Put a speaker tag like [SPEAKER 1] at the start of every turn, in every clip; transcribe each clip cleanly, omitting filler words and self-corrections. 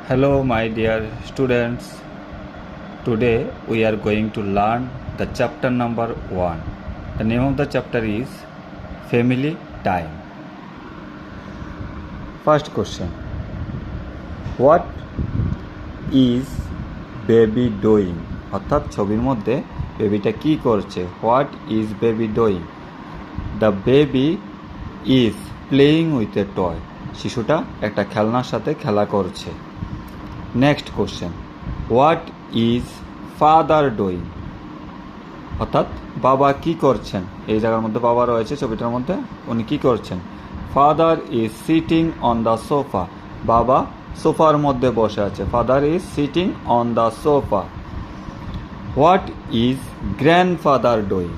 [SPEAKER 1] Hello, my dear students. Today we are going to learn the chapter number 1. The name of the chapter is Family Time. First question. What is baby doing? অর্থাৎ ছবির মধ্যে বেবিটা কি করছে? What is baby doing? The baby is playing with a toy. শিশুটা একটা খেলনার সাথে খেলা করছে। Next question, what is father doing? অর্থাৎ বাবা কি করছেন? এই জায়গার মধ্যে বাবা রয়েছে ছবিটার মধ্যে, উনি কি করছেন? Father is sitting on the sofa. বাবা সোফার মধ্যে বসে আছে। Father is sitting on the sofa. What is grandfather doing?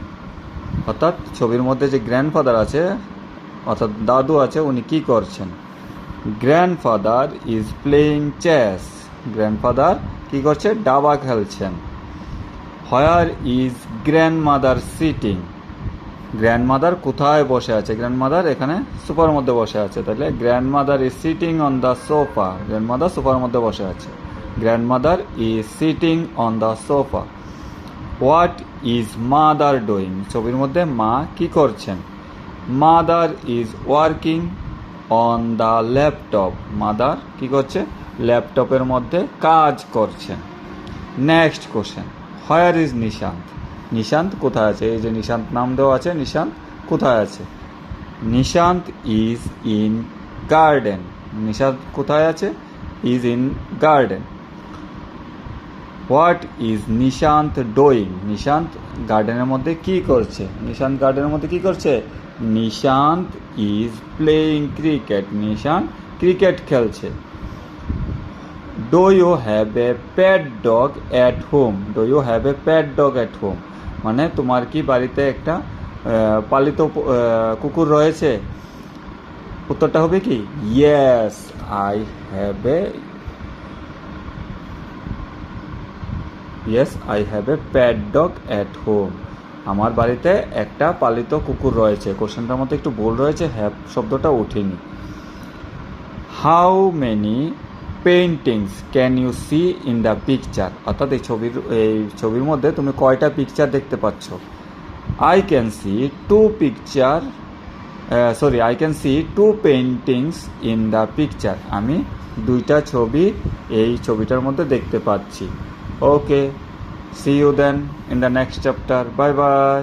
[SPEAKER 1] অর্থাৎ ছবির মধ্যে যে গ্র্যান্ডফাদার আছে অর্থাৎ দাদু আছে, উনি কি করছেন? Grandfather is playing chess. Grandfather কি করছে? দাবা খেলছেন। Where is grandmother sitting? Grandmother কোথায় বসে আছে? গ্র্যান্ডমাদার এখানে সোফার মধ্যে বসে আছে, তাহলে grandmother is sitting on the sofa. Grandmother সোফার মধ্যে বসে আছে। Grandmother is sitting on the sofa. What is mother doing? ছবির মধ্যে মা কি করছেন? Mother is working on the laptop. Mother কি করছে? ল্যাপটপের মধ্যে কাজ করছেন। Next question, where is Nishant? Nishant কোথায় আছে? এই যে নিশান্ত নাম দেওয়া আছে, নিশান্ত কোথায় আছে? Nishant is in garden. Nishant কোথায় আছে? Is in garden. What is Nishant doing? Nishant গার্ডেনের মধ্যে কি করছে? নিশান্ত গার্ডেনের মধ্যে কি করছে? Nishant is playing cricket. Nishant cricket খেলছে। Do you have a pet dog at home? Do you have a pet dog at home মানে তোমার কি বাড়িতে একটা পালিত কুকুর রয়েছে? উত্তরটা হবে কি? Yes, I have a pet dog at home. আমার বাড়িতে একটা পালিত কুকুর রয়েছে। কোশ্চেনটার মধ্যে একটু ভুল রয়েছে, হ্যাভ শব্দটা ওঠেনি। How many paintings can you see in the picture? অর্থাৎ এই ছবির মধ্যে তুমি কয়টা পিকচার দেখতে পাচ্ছ? I can see two paintings in the picture. আমি দুইটা ছবি এই ছবিটার মধ্যে দেখতে পাচ্ছি। Okay, see you then in the next chapter. Bye by.